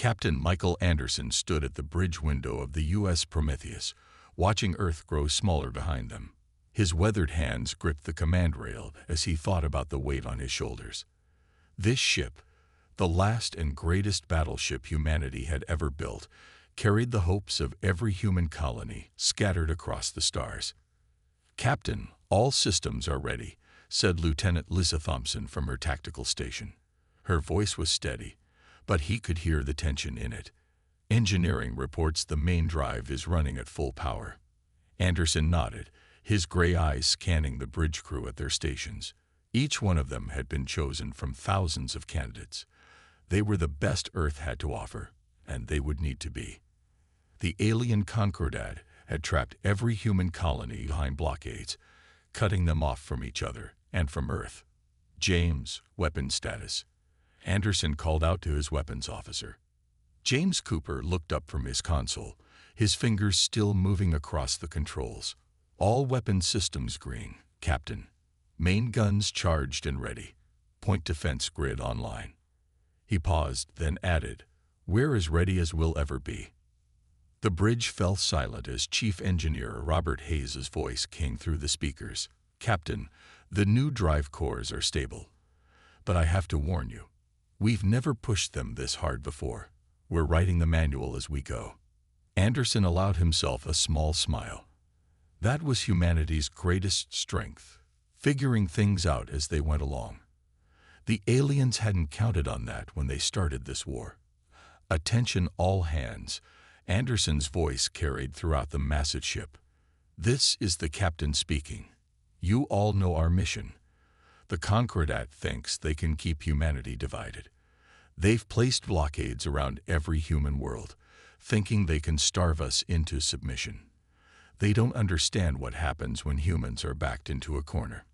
Captain Michael Anderson stood at the bridge window of the U.S. Prometheus, watching Earth grow smaller behind them. His weathered hands gripped the command rail as he thought about the weight on his shoulders. This ship, the last and greatest battleship humanity had ever built, carried the hopes of every human colony scattered across the stars. "Captain, all systems are ready," said Lieutenant Lisa Thompson from her tactical station. Her voice was steady, but he could hear the tension in it. "Engineering reports the main drive is running at full power." Anderson nodded, his gray eyes scanning the bridge crew at their stations. Each one of them had been chosen from thousands of candidates. They were the best Earth had to offer, and they would need to be. The alien Concordat had trapped every human colony behind blockades, cutting them off from each other and from Earth. "James, weapon status." Anderson called out to his weapons officer. James Cooper looked up from his console, his fingers still moving across the controls. "All weapon systems green, Captain. Main guns charged and ready. Point defense grid online." He paused, then added, "We're as ready as we'll ever be." The bridge fell silent as Chief Engineer Robert Hayes' voice came through the speakers. "Captain, the new drive cores are stable. But I have to warn you, we've never pushed them this hard before. We're writing the manual as we go." Anderson allowed himself a small smile. That was humanity's greatest strength, figuring things out as they went along. The aliens hadn't counted on that when they started this war. "Attention all hands." Anderson's voice carried throughout the massive ship. "This is the captain speaking. You all know our mission. The Concordat thinks they can keep humanity divided. They've placed blockades around every human world, thinking they can starve us into submission. They don't understand what happens when humans are backed into a corner."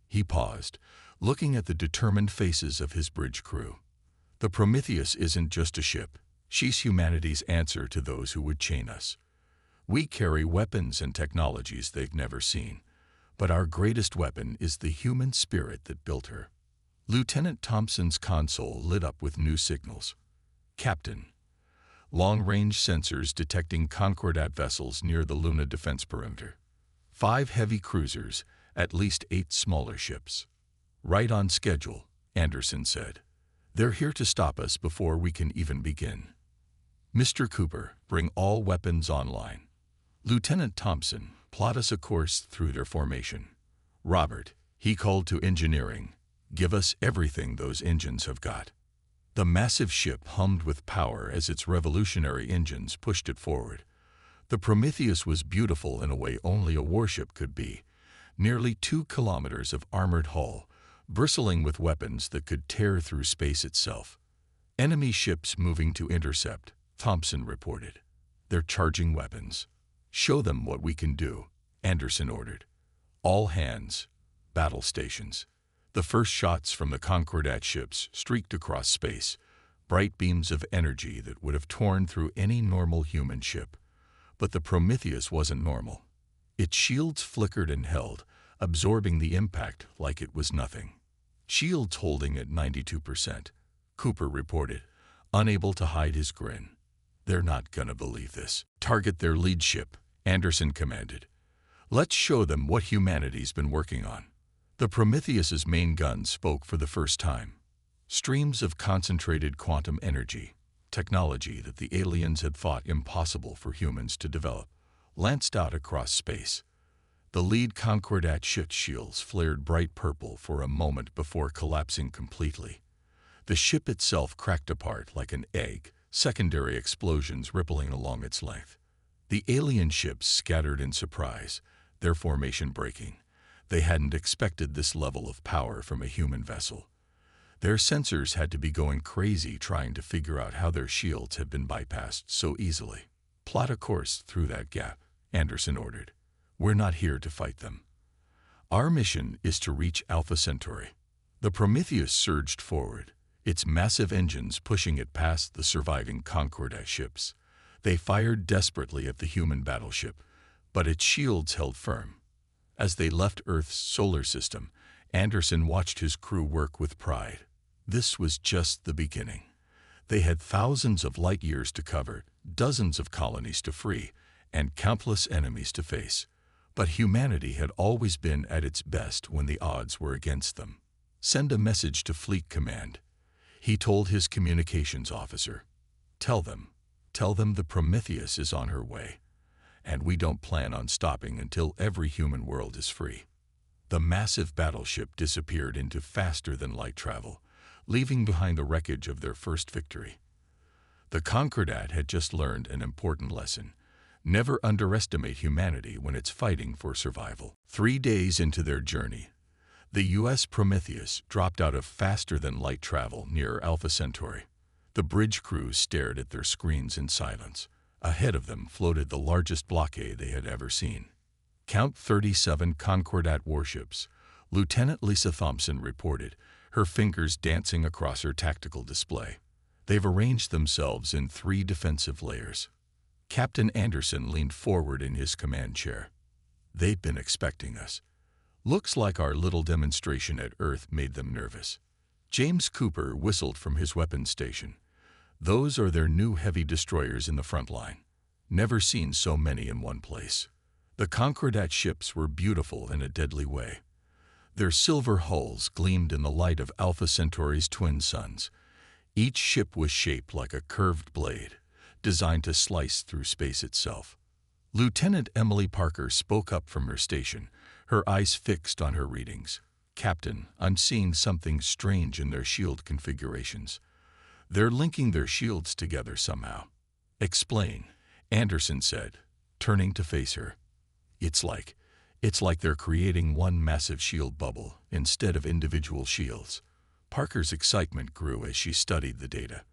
He paused, looking at the determined faces of his bridge crew. "The Prometheus isn't just a ship. She's humanity's answer to those who would chain us. We carry weapons and technologies they've never seen, but our greatest weapon is the human spirit that built her." Lieutenant Thompson's console lit up with new signals. "Captain, long-range sensors detecting Concordat vessels near the Luna defense perimeter. 5 heavy cruisers, at least 8 smaller ships." "Right on schedule," Anderson said. "They're here to stop us before we can even begin." "Mr. Cooper, bring all weapons online." Lieutenant Thompson, plot us a course through their formation. "Robert," he called to engineering, "give us everything those engines have got." The massive ship hummed with power as its revolutionary engines pushed it forward. The Prometheus was beautiful in a way only a warship could be. Nearly 2 kilometers of armored hull, bristling with weapons that could tear through space itself. "Enemy ships moving to intercept," Thompson reported. "They're charging weapons." "Show them what we can do," Anderson ordered. "All hands, battle stations." The first shots from the Concordat ships streaked across space, bright beams of energy that would have torn through any normal human ship. But the Prometheus wasn't normal. Its shields flickered and held, absorbing the impact like it was nothing. "Shields holding at 92%, Cooper reported, unable to hide his grin. "They're not gonna believe this." "Target their lead ship," Anderson commanded. "Let's show them what humanity's been working on." The Prometheus's main gun spoke for the first time. Streams of concentrated quantum energy, technology that the aliens had thought impossible for humans to develop, lanced out across space. The lead Concordat ship's shields flared bright purple for a moment before collapsing completely. The ship itself cracked apart like an egg, secondary explosions rippling along its length. The alien ships scattered in surprise, their formation breaking. They hadn't expected this level of power from a human vessel. Their sensors had to be going crazy trying to figure out how their shields had been bypassed so easily. "Plot a course through that gap," Anderson ordered. "We're not here to fight them. Our mission is to reach Alpha Centauri." The Prometheus surged forward, its massive engines pushing it past the surviving Concordat ships. They fired desperately at the human battleship, but its shields held firm. As they left Earth's solar system, Anderson watched his crew work with pride. This was just the beginning. They had thousands of light years to cover, dozens of colonies to free, and countless enemies to face. But humanity had always been at its best when the odds were against them. "Send a message to Fleet Command," he told his communications officer. Tell them the Prometheus is on her way, and we don't plan on stopping until every human world is free." The massive battleship disappeared into faster-than-light travel, leaving behind the wreckage of their first victory. The Concordat had just learned an important lesson. Never underestimate humanity when it's fighting for survival. 3 days into their journey, the U.S. Prometheus dropped out of faster-than-light travel near Alpha Centauri. The bridge crews stared at their screens in silence. Ahead of them floated the largest blockade they had ever seen. "Count 37 Concordat warships," Lieutenant Lisa Thompson reported, her fingers dancing across her tactical display. "They've arranged themselves in 3 defensive layers." Captain Anderson leaned forward in his command chair. "They've been expecting us. Looks like our little demonstration at Earth made them nervous." James Cooper whistled from his weapons station. "Those are their new heavy destroyers in the front line. Never seen so many in one place." The Concordat ships were beautiful in a deadly way. Their silver hulls gleamed in the light of Alpha Centauri's twin suns. Each ship was shaped like a curved blade, designed to slice through space itself. Lieutenant Emily Parker spoke up from her station, her eyes fixed on her readings. "Captain, I'm seeing something strange in their shield configurations. They're linking their shields together somehow." "Explain," Anderson said, turning to face her. It's like they're creating one massive shield bubble instead of individual shields." Parker's excitement grew as she studied the data.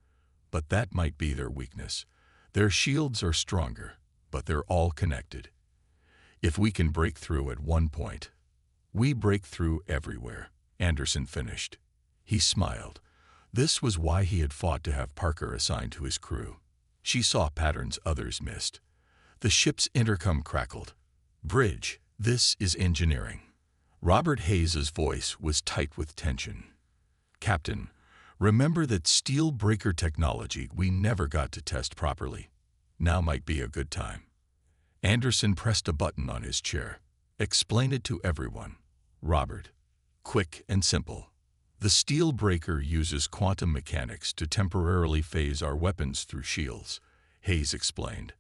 "But that might be their weakness. Their shields are stronger, but they're all connected. If we can break through at one point, we break through everywhere," Anderson finished. He smiled. This was why he had fought to have Parker assigned to his crew. She saw patterns others missed. The ship's intercom crackled. "Bridge, this is engineering." Robert Hayes's voice was tight with tension. "Captain, remember that steel breaker technology we never got to test properly. Now might be a good time." Anderson pressed a button on his chair. "Explain it to everyone, Robert. Quick and simple. The steel breaker uses quantum mechanics to temporarily phase our weapons through shields," Hayes explained.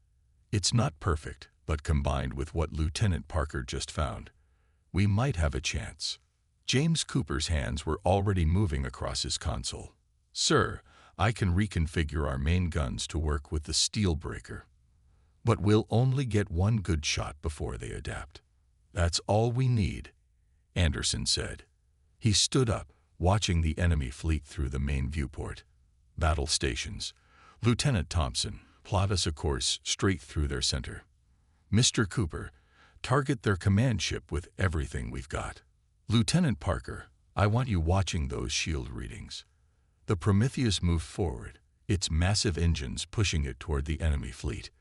"It's not perfect, but combined with what Lieutenant Parker just found, we might have a chance." James Cooper's hands were already moving across his console. "Sir, I can reconfigure our main guns to work with the steel breaker. But we'll only get one good shot before they adapt." "That's all we need," Anderson said. He stood up, watching the enemy fleet through the main viewport. "Battle stations. Lieutenant Thompson, plot us a course straight through their center. Mr. Cooper, target their command ship with everything we've got. Lieutenant Parker, I want you watching those shield readings." The Prometheus moved forward, its massive engines pushing it toward the enemy fleet.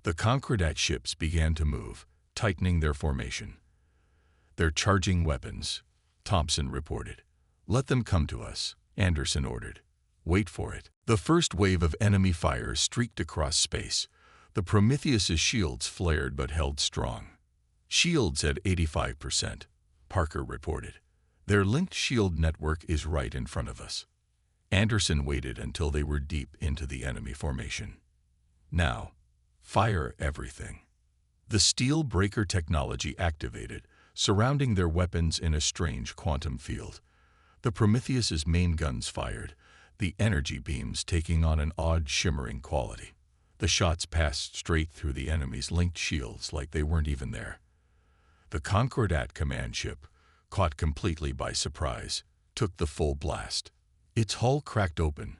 The Concordat ships began to move, tightening their formation. "They're charging weapons," Thompson reported. "Let them come to us," Anderson ordered. "Wait for it." The first wave of enemy fire streaked across space. The Prometheus's shields flared but held strong. "Shields at 85%, Parker reported. "Their linked shield network is right in front of us." Anderson waited until they were deep into the enemy formation. "Now, fire everything." The steel breaker technology activated, surrounding their weapons in a strange quantum field. The Prometheus's main guns fired, the energy beams taking on an odd shimmering quality. The shots passed straight through the enemy's linked shields like they weren't even there. The Concordat command ship, caught completely by surprise, took the full blast. Its hull cracked open,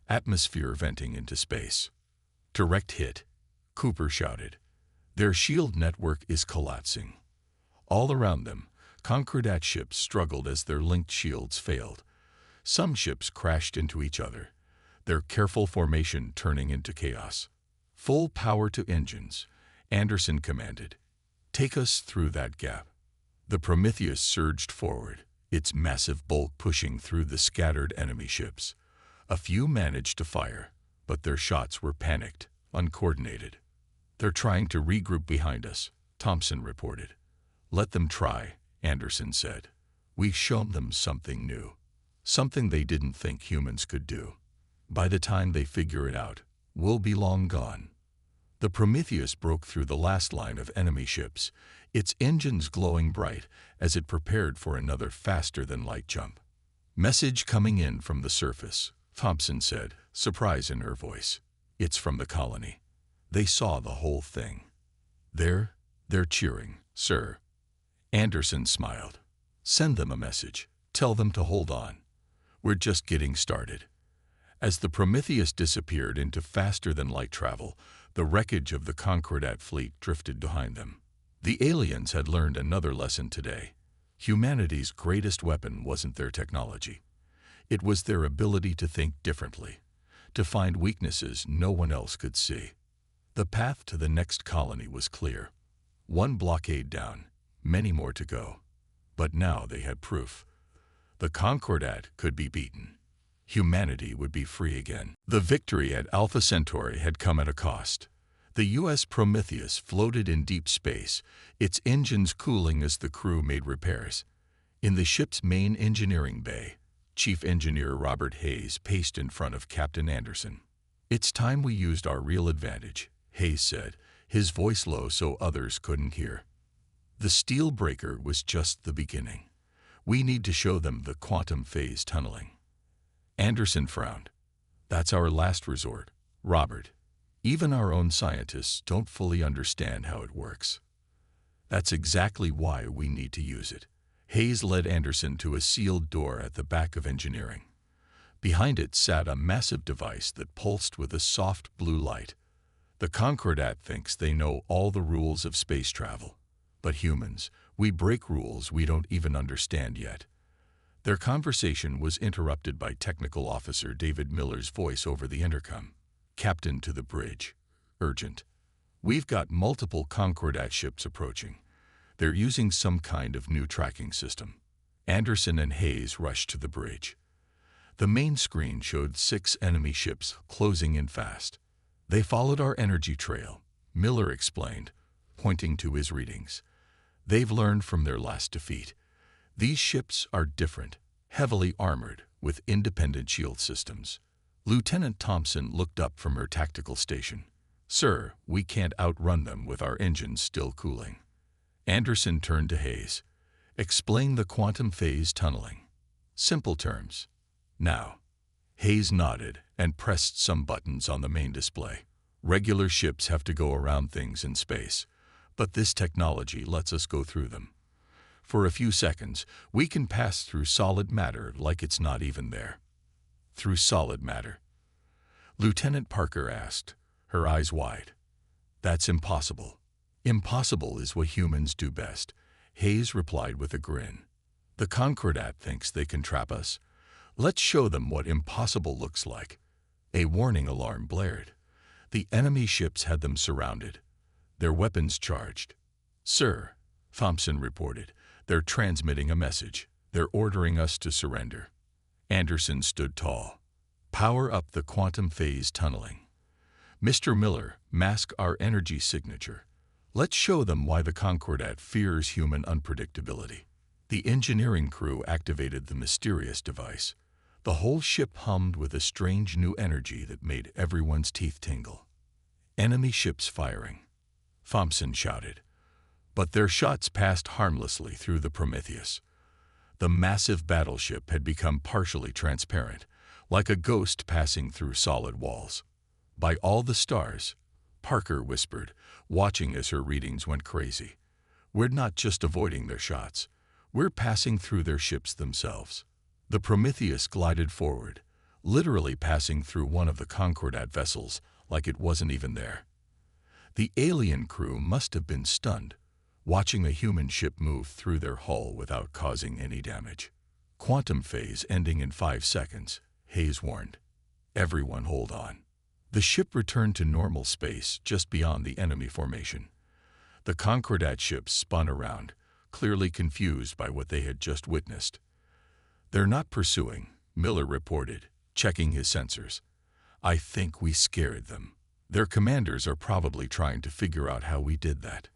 atmosphere venting into space. "Direct hit," Cooper shouted. "Their shield network is collapsing." All around them, Concordat ships struggled as their linked shields failed. Some ships crashed into each other, their careful formation turning into chaos. "Full power to engines," Anderson commanded. "Take us through that gap." The Prometheus surged forward, its massive bulk pushing through the scattered enemy ships. A few managed to fire, but their shots were panicked, uncoordinated. "They're trying to regroup behind us," Thompson reported. "Let them try," Anderson said. "We've shown them something new, something they didn't think humans could do. By the time they figure it out, we'll be long gone." The Prometheus broke through the last line of enemy ships, its engines glowing bright as it prepared for another faster-than-light jump. "Message coming in from the surface," Thompson said, surprise in her voice. "It's from the colony. They saw the whole thing. They're cheering, sir." Anderson smiled. "Send them a message. Tell them to hold on. We're just getting started." As the Prometheus disappeared into faster-than-light travel, the wreckage of the Concordat fleet drifted behind them. The aliens had learned another lesson today. Humanity's greatest weapon wasn't their technology. It was their ability to think differently, to find weaknesses no one else could see. The path to the next colony was clear. One blockade down, many more to go. But now they had proof. The Concordat could be beaten. Humanity would be free again. The victory at Alpha Centauri had come at a cost. The U.S. Prometheus floated in deep space, its engines cooling as the crew made repairs. In the ship's main engineering bay, Chief Engineer Robert Hayes paced in front of Captain Anderson. "It's time we used our real advantage," Hayes said, his voice low so others couldn't hear. "The steel breaker was just the beginning. We need to show them the quantum phase tunneling." Anderson frowned. "That's our last resort, Robert. Even our own scientists don't fully understand how it works." "That's exactly why we need to use it." Hayes led Anderson to a sealed door at the back of engineering. Behind it sat a massive device that pulsed with a soft blue light. "The Concordat thinks they know all the rules of space travel. But humans, we break rules we don't even understand yet." Their conversation was interrupted by Technical Officer David Miller's voice over the intercom. "Captain to the bridge. Urgent. We've got multiple Concordat ships approaching. They're using some kind of new tracking system." Anderson and Hayes rushed to the bridge. The main screen showed 6 enemy ships closing in fast. "They followed our energy trail," Miller explained, pointing to his readings. "They've learned from their last defeat. These ships are different, heavily armored, with independent shield systems." Lieutenant Thompson looked up from her tactical station. "Sir, we can't outrun them with our engines still cooling." Anderson turned to Hayes. "Explain the quantum phase tunneling." "Simple terms." "Now." Hayes nodded and pressed some buttons on the main display. "Regular ships have to go around things in space, but this technology lets us go through them. For a few seconds, we can pass through solid matter like it's not even there." "Through solid matter?" Lieutenant Parker asked, her eyes wide. "That's impossible." "Impossible is what humans do best," Hayes replied with a grin. "The Concordat thinks they can trap us. Let's show them what impossible looks like." A warning alarm blared. The enemy ships had them surrounded, their weapons charged. "Sir," Thompson reported, "they're transmitting a message. They're ordering us to surrender." Anderson stood tall. "Power up the quantum phase tunneling. Mr. Miller, mask our energy signature. Let's show them why the Concordat fears human unpredictability." The engineering crew activated the mysterious device. The whole ship hummed with a strange new energy that made everyone's teeth tingle. "Enemy ships firing," Thompson shouted. But their shots passed harmlessly through the Prometheus. The massive battleship had become partially transparent, like a ghost passing through solid walls. "By all the stars," Parker whispered, watching as her readings went crazy. "We're not just avoiding their shots. We're passing through their ships themselves." The Prometheus glided forward, literally passing through one of the Concordat vessels like it wasn't even there. The alien crew must have been stunned, watching a human ship move through their hull without causing any damage. "Quantum phase ending in 5 seconds, Hayes warned. "Everyone hold on." The ship returned to normal space just beyond the enemy formation. The Concordat ships spun around, clearly confused by what they had just witnessed. "They're not pursuing," Miller reported, checking his sensors. I think we scared them. Their commanders are probably trying to figure out how we did that.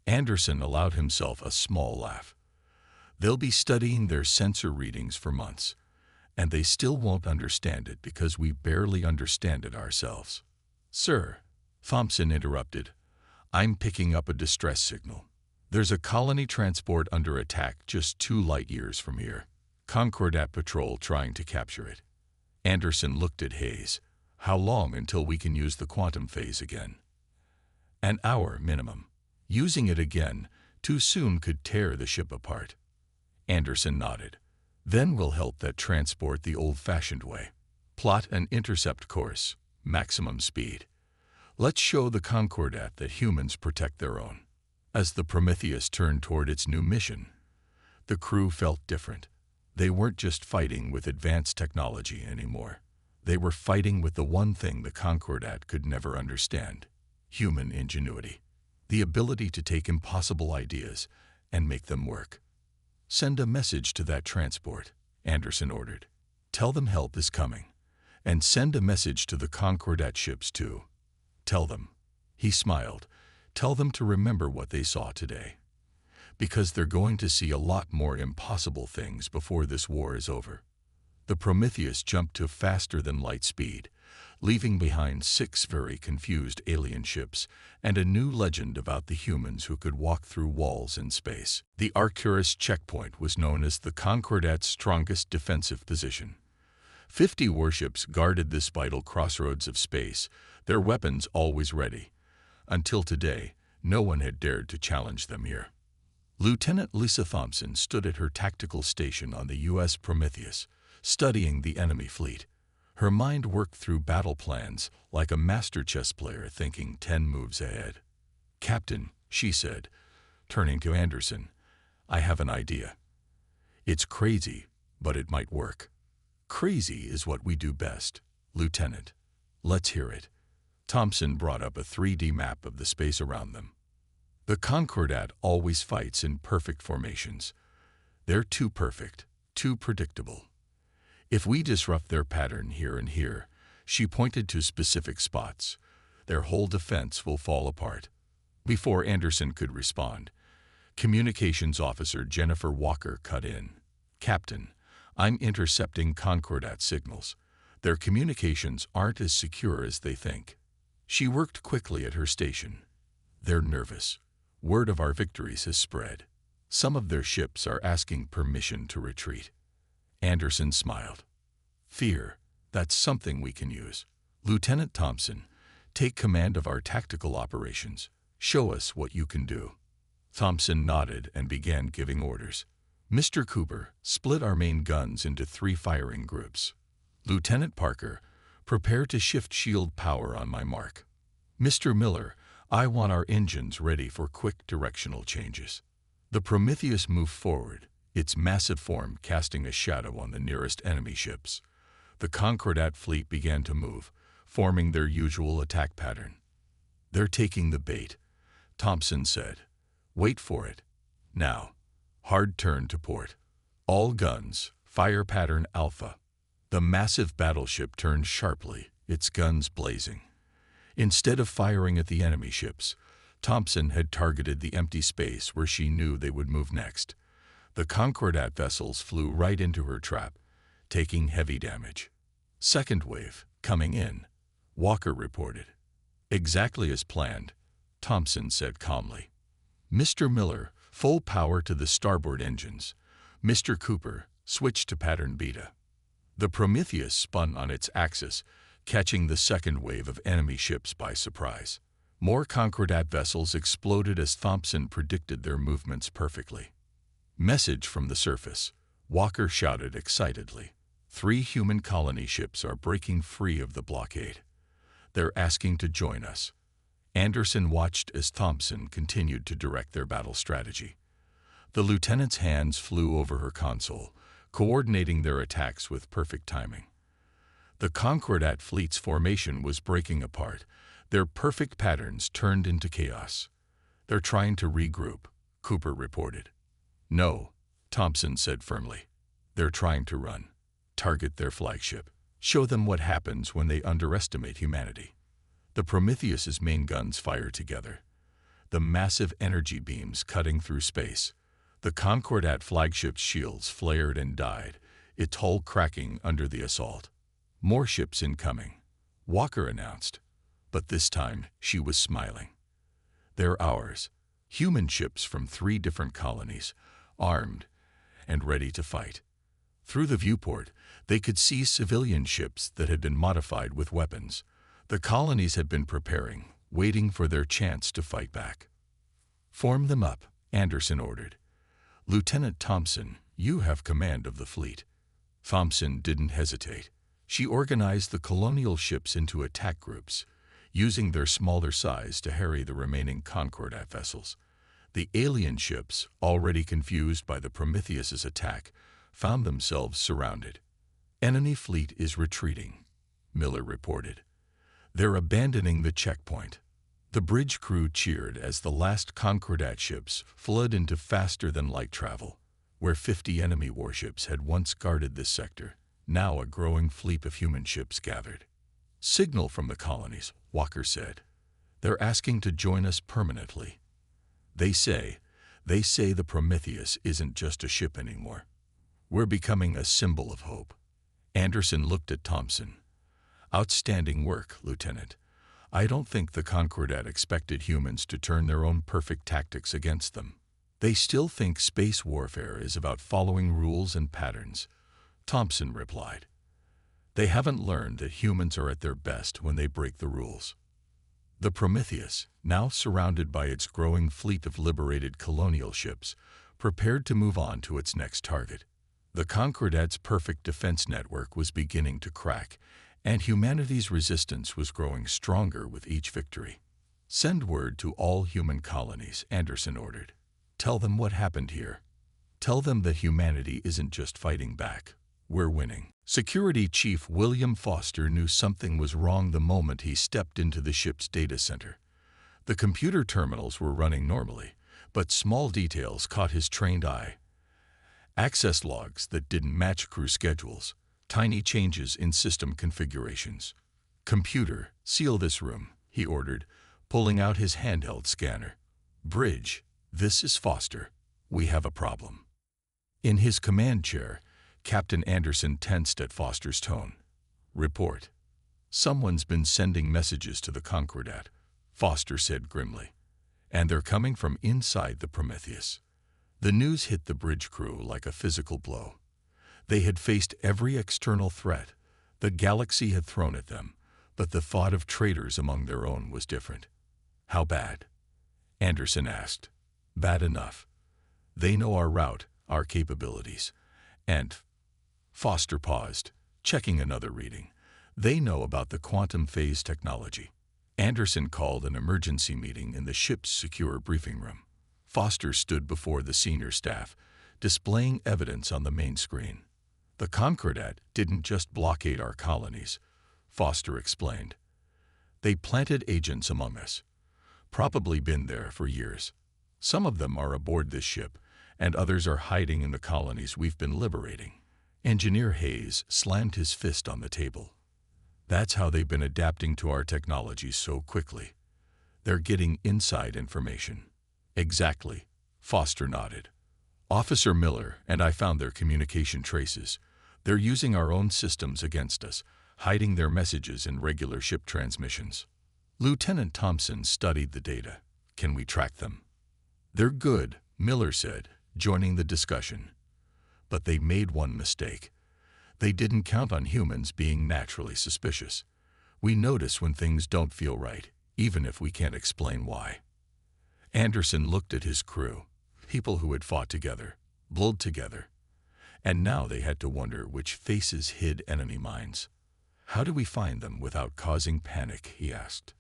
Anderson allowed himself a small laugh. They'll be studying their sensor readings for months, and they still won't understand it because we barely understand it ourselves. Sir, Thompson interrupted, I'm picking up a distress signal. There's a colony transport under attack just 2 light years from here. Concordat patrol trying to capture it. Anderson looked at Hayes. How long until we can use the quantum phase again? An hour minimum. Using it again too soon could tear the ship apart. Anderson nodded. Then we'll help that transport the old-fashioned way. Plot an intercept course, maximum speed. Let's show the Concordat that humans protect their own. As the Prometheus turned toward its new mission, the crew felt different. They weren't just fighting with advanced technology anymore. They were fighting with the one thing the Concordat could never understand: human ingenuity. The ability to take impossible ideas and make them work. Send a message to that transport, Anderson ordered. Tell them help is coming. And send a message to the Concordat ships too. Tell them. He smiled. Tell them to remember what they saw today. Because they're going to see a lot more impossible things before this war is over. The Prometheus jumped to faster-than-light speed, leaving behind 6 very confused alien ships and a new legend about the humans who could walk through walls in space. The Arcturus checkpoint was known as the Concordat's strongest defensive position. 50 warships guarded this vital crossroads of space, their weapons always ready. Until today, no one had dared to challenge them here. Lieutenant Lisa Thompson stood at her tactical station on the U.S. Prometheus, studying the enemy fleet. Her mind worked through battle plans like a master chess player thinking 10 moves ahead. Captain, she said, turning to Anderson, I have an idea. It's crazy, but it might work. Crazy is what we do best, Lieutenant. Let's hear it. Thompson brought up a 3D map of the space around them. The Concordat always fights in perfect formations. They're too perfect, too predictable. If we disrupt their pattern here and here, she pointed to specific spots, their whole defense will fall apart. Before Anderson could respond, Communications Officer Jennifer Walker cut in. Captain, I'm intercepting Concordat signals. Their communications aren't as secure as they think. She worked quickly at her station. They're nervous. Word of our victories has spread. Some of their ships are asking permission to retreat. Anderson smiled. Fear, that's something we can use. Lieutenant Thompson, take command of our tactical operations. Show us what you can do. Thompson nodded and began giving orders. Mr. Cooper, split our main guns into 3 firing groups. Lieutenant Parker, prepare to shift shield power on my mark. Mr. Miller, I want our engines ready for quick directional changes. The Prometheus moved forward, its massive form casting a shadow on the nearest enemy ships. The Concordat fleet began to move, forming their usual attack pattern. They're taking the bait, Thompson said. Wait for it. Now, hard turn to port. All guns, fire pattern Alpha. The massive battleship turned sharply, its guns blazing. Instead of firing at the enemy ships, Thompson had targeted the empty space where she knew they would move next. The Concordat vessels flew right into her trap, taking heavy damage. Second wave, coming in, Walker reported. Exactly as planned, Thompson said calmly. Mr. Miller, full power to the starboard engines. Mr. Cooper, switch to pattern Beta. The Prometheus spun on its axis, catching the second wave of enemy ships by surprise. More Concordat vessels exploded as Thompson predicted their movements perfectly. Message from the surface, Walker shouted excitedly. 3 human colony ships are breaking free of the blockade. They're asking to join us. Anderson watched as Thompson continued to direct their battle strategy. The lieutenant's hands flew over her console, coordinating their attacks with perfect timing. The Concordat fleet's formation was breaking apart. Their perfect patterns turned into chaos. They're trying to regroup, Cooper reported. No, Thompson said firmly. They're trying to run. Target their flagship. Show them what happens when they underestimate humanity. The Prometheus's main guns fire together, the massive energy beams cutting through space. The Concordat flagship's shields flared and died, its hull cracking under the assault. More ships incoming, Walker announced, but this time she was smiling. They're ours, human ships from 3 different colonies, armed and ready to fight. Through the viewport, they could see civilian ships that had been modified with weapons. The colonies had been preparing, waiting for their chance to fight back. Form them up, Anderson ordered. Lieutenant Thompson, you have command of the fleet. Thompson didn't hesitate. She organized the colonial ships into attack groups, using their smaller size to harry the remaining Concordat vessels. The alien ships, already confused by the Prometheus's attack, found themselves surrounded. Enemy fleet is retreating, Miller reported. They're abandoning the checkpoint. The bridge crew cheered as the last Concordat ships fled into faster-than-light travel. Where 50 enemy warships had once guarded this sector, now a growing fleet of human ships gathered. Signal from the colonies, Walker said. They're asking to join us permanently. They say the Prometheus isn't just a ship anymore. We're becoming a symbol of hope. Anderson looked at Thompson. Outstanding work, Lieutenant. I don't think the Concordat expected humans to turn their own perfect tactics against them. They still think space warfare is about following rules and patterns, Thompson replied. They haven't learned that humans are at their best when they break the rules. The Prometheus, now surrounded by its growing fleet of liberated colonial ships, prepared to move on to its next target. The Concordat's perfect defense network was beginning to crack, and humanity's resistance was growing stronger with each victory. Send word to all human colonies, Anderson ordered. Tell them what happened here. Tell them that humanity isn't just fighting back. We're winning. Security Chief William Foster knew something was wrong the moment he stepped into the ship's data center. The computer terminals were running normally, but small details caught his trained eye. Access logs that didn't match crew schedules, tiny changes in system configurations. Computer, seal this room, he ordered, pulling out his handheld scanner. Bridge, this is Foster. We have a problem. In his command chair, Captain Anderson tensed at Foster's tone. Report. Someone's been sending messages to the Concordat, Foster said grimly. And they're coming from inside the Prometheus. The news hit the bridge crew like a physical blow. They had faced every external threat the galaxy had thrown at them, but the thought of traitors among their own was different. How bad? Anderson asked. Bad enough. They know our route, our capabilities. And Foster paused, checking another reading. They know about the quantum phase technology. Anderson called an emergency meeting in the ship's secure briefing room. Foster stood before the senior staff, displaying evidence on the main screen. The Concordat didn't just blockade our colonies, Foster explained. They planted agents among us, probably been there for years. Some of them are aboard this ship, and others are hiding in the colonies we've been liberating. Engineer Hayes slammed his fist on the table. That's how they've been adapting to our technology so quickly. They're getting inside information. Exactly, Foster nodded. Officer Miller and I found their communication traces. They're using our own systems against us, hiding their messages in regular ship transmissions. Lieutenant Thompson studied the data. Can we track them? They're good, Miller said, joining the discussion. But they made one mistake. They didn't count on humans being naturally suspicious. We notice when things don't feel right, even if we can't explain why. Anderson looked at his crew, people who had fought together, blood together. And now they had to wonder which faces hid enemy minds. How do we find them without causing panic, he asked.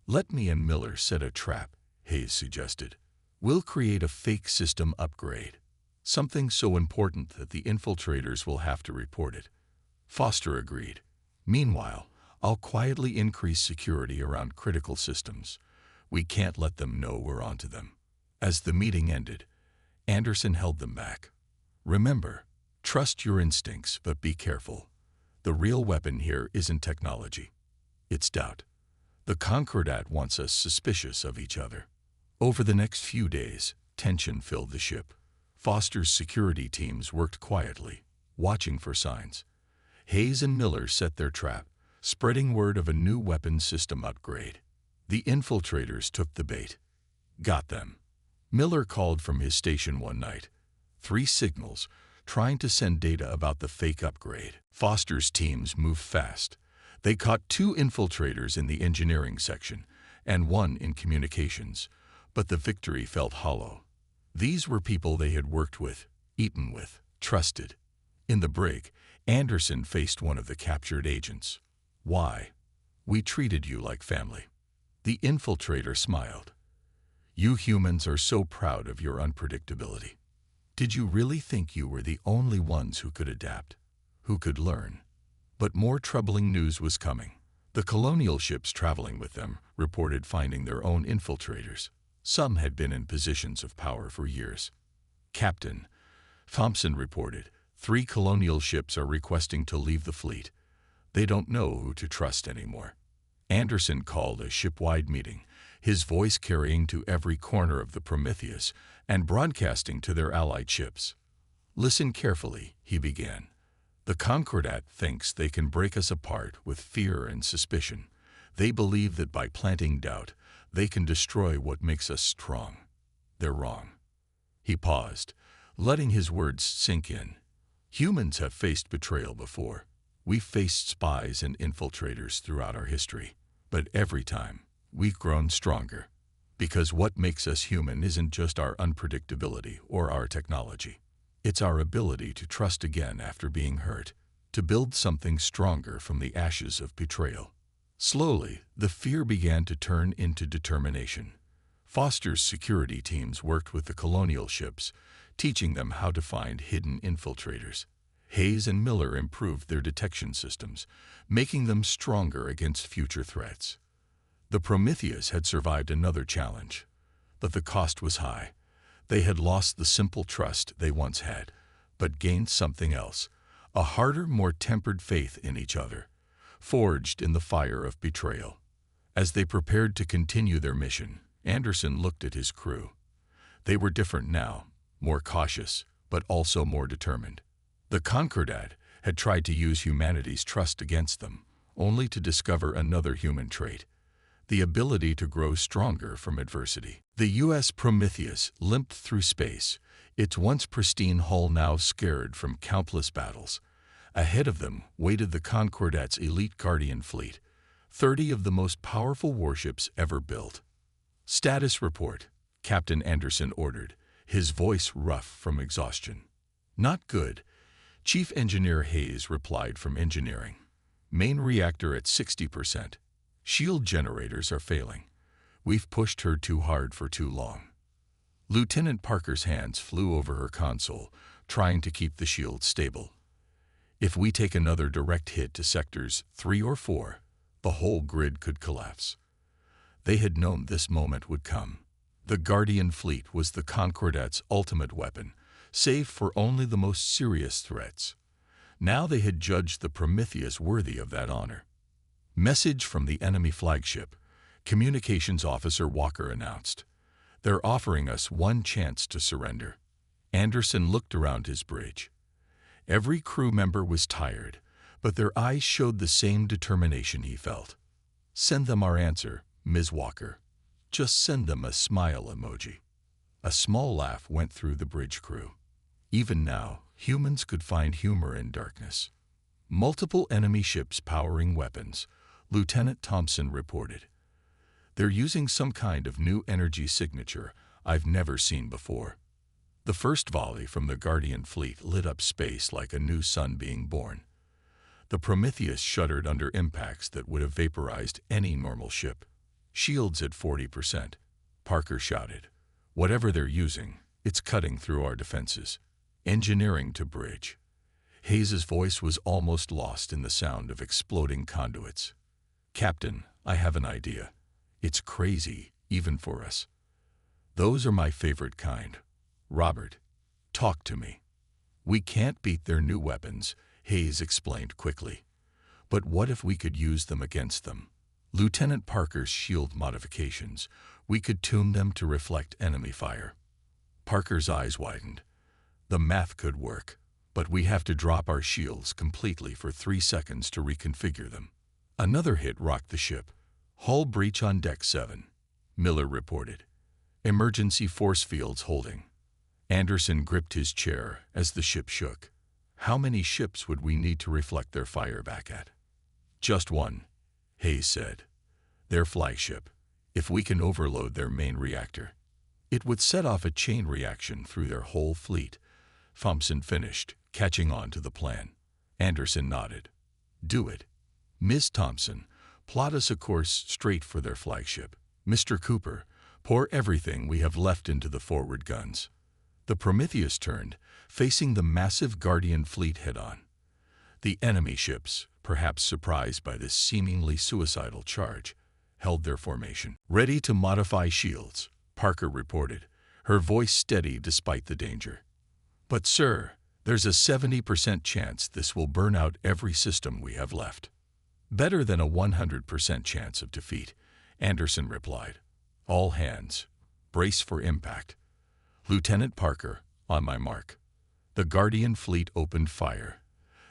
Let me and Miller set a trap, Hayes suggested. We'll create a fake system upgrade. Something so important that the infiltrators will have to report it. Foster agreed. Meanwhile, I'll quietly increase security around critical systems. We can't let them know we're onto them. As the meeting ended, Anderson held them back. Remember, trust your instincts, but be careful. The real weapon here isn't technology. It's doubt. The Concordat wants us suspicious of each other. Over the next few days, tension filled the ship. Foster's security teams worked quietly, watching for signs. Hayes and Miller set their trap, spreading word of a new weapons system upgrade. The infiltrators took the bait. Got them. Miller called from his station one night. 3 signals, trying to send data about the fake upgrade. Foster's teams moved fast. They caught 2 infiltrators in the engineering section and 1 in communications, but the victory felt hollow. These were people they had worked with, eaten with, trusted. In the break, Anderson faced one of the captured agents. "Why? We treated you like family." The infiltrator smiled. "You humans are so proud of your unpredictability. Did you really think you were the only ones who could adapt, who could learn?" But more troubling news was coming. The colonial ships traveling with them reported finding their own infiltrators. Some had been in positions of power for years. Captain Thompson reported, 3 colonial ships are requesting to leave the fleet. They don't know who to trust anymore. Anderson called a ship-wide meeting, his voice carrying to every corner of the Prometheus and broadcasting to their allied ships. "Listen carefully," he began. "The Concordat thinks they can break us apart with fear and suspicion. They believe that by planting doubt, they can destroy what makes us strong. They're wrong." He paused, letting his words sink in. "Humans have faced betrayal before. We've faced spies and infiltrators throughout our history. But every time, we've grown stronger. Because what makes us human isn't just our unpredictability or our technology. It's our ability to trust again after being hurt, to build something stronger from the ashes of betrayal." Slowly, the fear began to turn into determination. Foster's security teams worked with the colonial ships, teaching them how to find hidden infiltrators. Hayes and Miller improved their detection systems, making them stronger against future threats. The Prometheus had survived another challenge, but the cost was high. They had lost the simple trust they once had, but gained something else, a harder, more tempered faith in each other, forged in the fire of betrayal. As they prepared to continue their mission, Anderson looked at his crew. They were different now, more cautious, but also more determined. The Concordat had tried to use humanity's trust against them, only to discover another human trait, the ability to grow stronger from adversity. The U.S. Prometheus limped through space, its once pristine hull now scarred from countless battles. Ahead of them waited the Concordat's elite Guardian fleet, 30 of the most powerful warships ever built. "Status report," Captain Anderson ordered, his voice rough from exhaustion. "Not good," Chief Engineer Hayes replied from engineering. "Main reactor at 60%. Shield generators are failing. We've pushed her too hard for too long." Lieutenant Parker's hands flew over her console, trying to keep the shield stable. "If we take another direct hit to sectors 3 or 4, the whole grid could collapse." They had known this moment would come. The Guardian fleet was the Concordat's ultimate weapon, save for only the most serious threats. Now they had judged the Prometheus worthy of that honor. "Message from the enemy flagship," Communications Officer Walker announced. "They're offering us one chance to surrender." Anderson looked around his bridge. Every crew member was tired, but their eyes showed the same determination he felt. "Send them our answer, Ms. Walker. Just send them a smile emoji." A small laugh went through the bridge crew. Even now, humans could find humor in darkness. "Multiple enemy ships powering weapons," Lieutenant Thompson reported. "They're using some kind of new energy signature I've never seen before." The first volley from the Guardian fleet lit up space like a new sun being born. The Prometheus shuddered under impacts that would have vaporized any normal ship. "Shields at 40%, Parker shouted. "Whatever they're using, it's cutting through our defenses." "Engineering to bridge." Hayes's voice was almost lost in the sound of exploding conduits. "Captain, I have an idea. It's crazy, even for us. Those are my favorite kind. Robert, talk to me." "We can't beat their new weapons," Hayes explained quickly. But what if we could use them against them? Lieutenant Parker's shield modifications. We could tune them to reflect enemy fire. Parker's eyes widened. The math could work, but we have to drop our shields completely for 3 seconds to reconfigure them. Another hit rocked the ship. Hull breach on Deck 7. Miller reported. Emergency force fields holding. Anderson gripped his chair as the ship shook. How many ships would we need to reflect their fire back at? Just one, Hayes said. Their flagship. If we can overload their main reactor, it would set off a chain reaction through their whole fleet. Thompson finished, catching on to the plan. Anderson nodded. Do it. Miss Thompson, plot us a course straight for their flagship. Mr. Cooper, pour everything we have left into the forward guns. The Prometheus turned, facing the massive Guardian fleet head-on. The enemy ships, perhaps surprised by this seemingly suicidal charge, held their formation. Ready to modify shields, Parker reported, her voice steady despite the danger. But sir, there's a 70% chance this will burn out every system we have left. Better than a 100% chance of defeat, Anderson replied. All hands, brace for impact. Lieutenant Parker, on my mark. The Guardian fleet opened fire,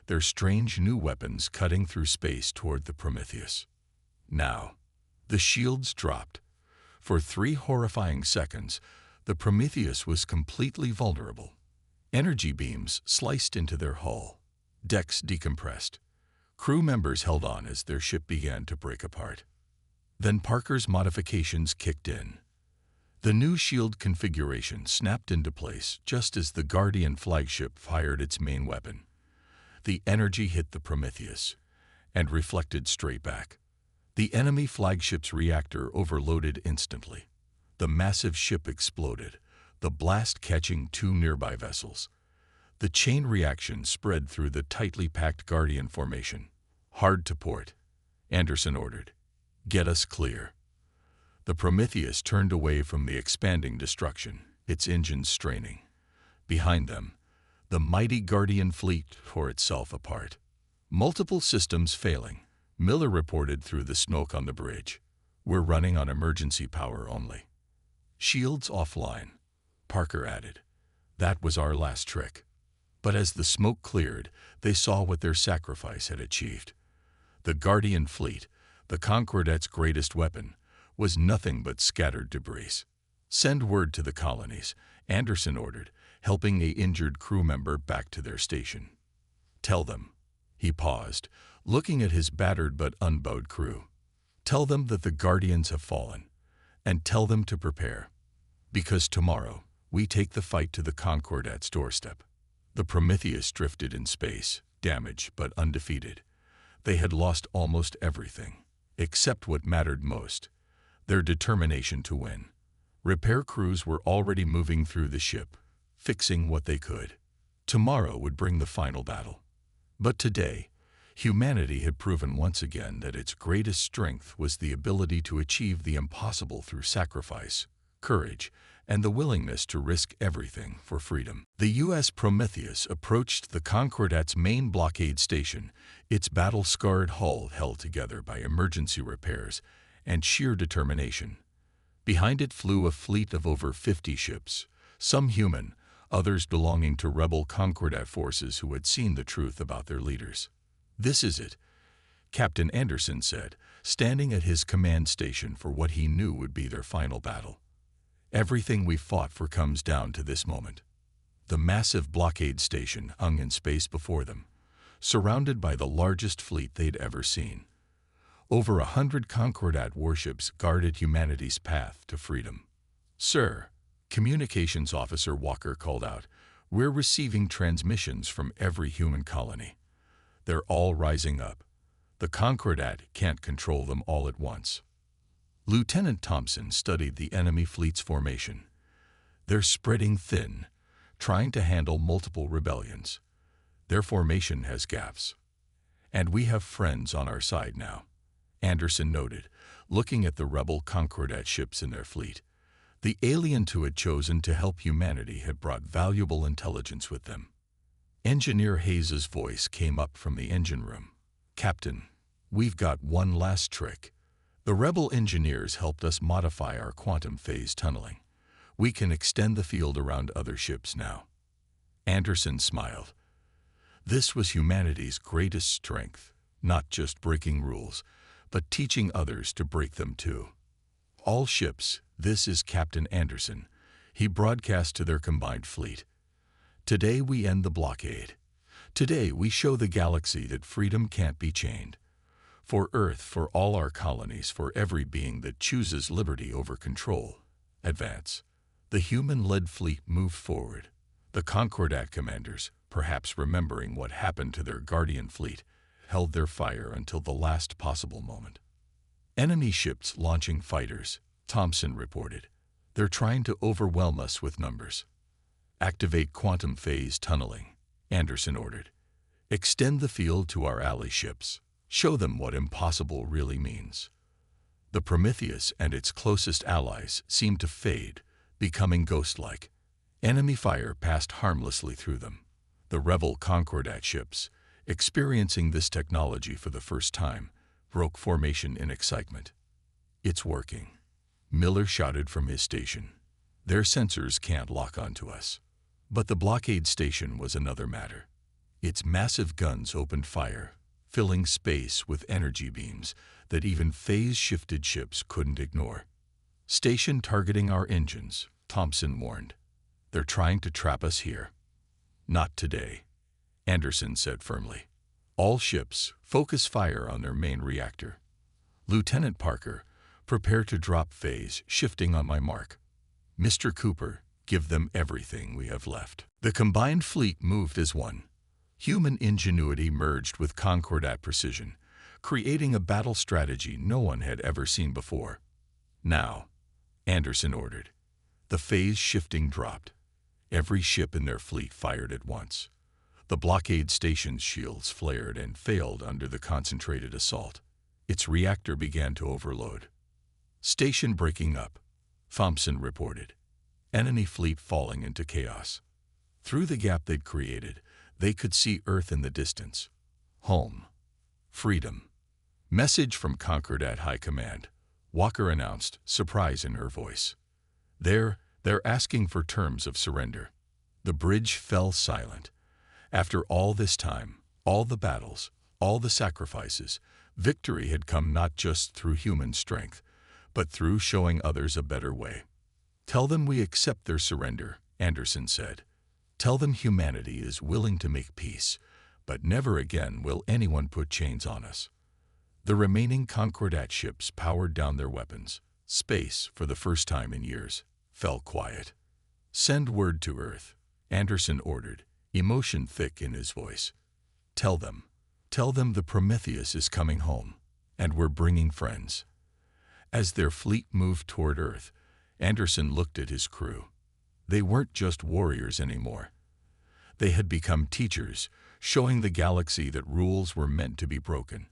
their strange new weapons cutting through space toward the Prometheus. Now, the shields dropped. For 3 horrifying seconds, the Prometheus was completely vulnerable. Energy beams sliced into their hull. Decks decompressed. Crew members held on as their ship began to break apart. Then Parker's modifications kicked in. The new shield configuration snapped into place just as the Guardian flagship fired its main weapon. The energy hit the Prometheus and reflected straight back. The enemy flagship's reactor overloaded instantly. The massive ship exploded, the blast catching 2 nearby vessels. The chain reaction spread through the tightly packed Guardian formation. Hard to port, Anderson ordered. Get us clear. The Prometheus turned away from the expanding destruction, its engines straining. Behind them, the mighty Guardian fleet tore itself apart. Multiple systems failing, Miller reported through the smoke on the bridge. We're running on emergency power only. Shields offline, Parker added. That was our last trick. But as the smoke cleared, they saw what their sacrifice had achieved. The Guardian fleet, the Concordet's greatest weapon, was nothing but scattered debris. Send word to the colonies, Anderson ordered, helping an injured crew member back to their station. Tell them. He paused, looking at his battered but unbowed crew. Tell them that the Guardians have fallen, and tell them to prepare. Because tomorrow, we take the fight to the Concordet's doorstep. The Prometheus drifted in space, damaged but undefeated. They had lost almost everything, except what mattered most, their determination to win. Repair crews were already moving through the ship, fixing what they could. Tomorrow would bring the final battle. But today, humanity had proven once again that its greatest strength was the ability to achieve the impossible through sacrifice, courage, and the willingness to risk everything for freedom. The U.S. Prometheus approached the Concordet's main blockade station, its battle-scarred hull held together by emergency repairs and sheer determination. Behind it flew a fleet of over 50 ships, some human, others belonging to rebel Concordat forces who had seen the truth about their leaders. This is it, Captain Anderson said, standing at his command station for what he knew would be their final battle. Everything we fought for comes down to this moment. The massive blockade station hung in space before them, surrounded by the largest fleet they'd ever seen. Over 100 Concordat warships guarded humanity's path to freedom. Sir, Communications Officer Walker called out, we're receiving transmissions from every human colony. They're all rising up. The Concordat can't control them all at once. Lieutenant Thompson studied the enemy fleet's formation. They're spreading thin, trying to handle multiple rebellions. Their formation has gaps. And we have friends on our side now, Anderson noted, looking at the rebel Concordat ships in their fleet. The aliens who had chosen to help humanity had brought valuable intelligence with them. Engineer Hayes's voice came up from the engine room. Captain, We've got one last trick. The rebel engineers helped us modify our quantum phase tunneling. We can extend the field around other ships now. Anderson smiled. This was humanity's greatest strength, not just breaking rules, but teaching others to break them too. All ships, this is Captain Anderson. He broadcast to their combined fleet. Today we end the blockade. Today we show the galaxy that freedom can't be chained. For Earth, for all our colonies, for every being that chooses liberty over control. Advance. The human-led fleet moved forward. The Concordat commanders, perhaps remembering what happened to their guardian fleet, held their fire until the last possible moment. Enemy ships launching fighters, Thompson reported. They're trying to overwhelm us with numbers. Activate quantum phase tunneling, Anderson ordered. Extend the field to our ally ships. Show them what impossible really means. The Prometheus and its closest allies seemed to fade, becoming ghost-like. Enemy fire passed harmlessly through them. The rebel Concordat ships, experiencing this technology for the first time, broke formation in excitement. It's working, Miller shouted from his station. Their sensors can't lock onto us. But the blockade station was another matter. Its massive guns opened fire, filling space with energy beams that even phase-shifted ships couldn't ignore. Station targeting our engines, Thompson warned. They're trying to trap us here. Not today, Anderson said firmly. All ships, focus fire on their main reactor. Lieutenant Parker, prepare to drop phase, shifting on my mark. Mr. Cooper, give them everything we have left. The combined fleet moved as one. Human ingenuity merged with Concordat precision, creating a battle strategy no one had ever seen before. Now, Anderson ordered. The phase shifting dropped. Every ship in their fleet fired at once. The blockade station's shields flared and failed under the concentrated assault. Its reactor began to overload. Station breaking up, Thompson reported. Enemy fleet falling into chaos. Through the gap they'd created, they could see Earth in the distance. Home. Freedom. Message from Concordat High Command, Walker announced, surprise in her voice. They're asking for terms of surrender. The bridge fell silent. After all this time, all the battles, all the sacrifices, victory had come not just through human strength, but through showing others a better way. Tell them we accept their surrender, Anderson said. Tell them humanity is willing to make peace, but never again will anyone put chains on us. The remaining Concordat ships powered down their weapons. Space, for the first time in years, fell quiet. Send word to Earth, Anderson ordered, emotion thick in his voice. Tell them the Prometheus is coming home, and we're bringing friends. As their fleet moved toward Earth, Anderson looked at his crew. They weren't just warriors anymore. They had become teachers, showing the galaxy that rules were meant to be broken,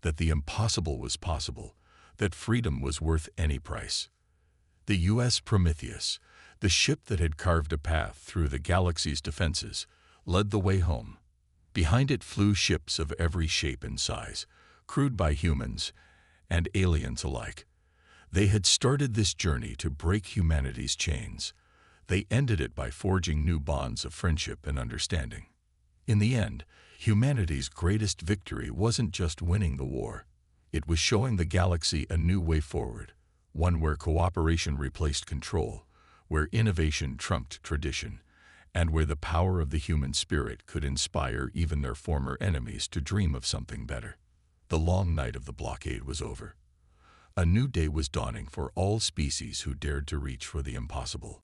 that the impossible was possible, that freedom was worth any price. The U.S. Prometheus, the ship that had carved a path through the galaxy's defenses, led the way home. Behind it flew ships of every shape and size, crewed by humans and aliens alike. They had started this journey to break humanity's chains. They ended it by forging new bonds of friendship and understanding. In the end, humanity's greatest victory wasn't just winning the war. It was showing the galaxy a new way forward, one where cooperation replaced control, where innovation trumped tradition, and where the power of the human spirit could inspire even their former enemies to dream of something better. The long night of the blockade was over. A new day was dawning for all species who dared to reach for the impossible.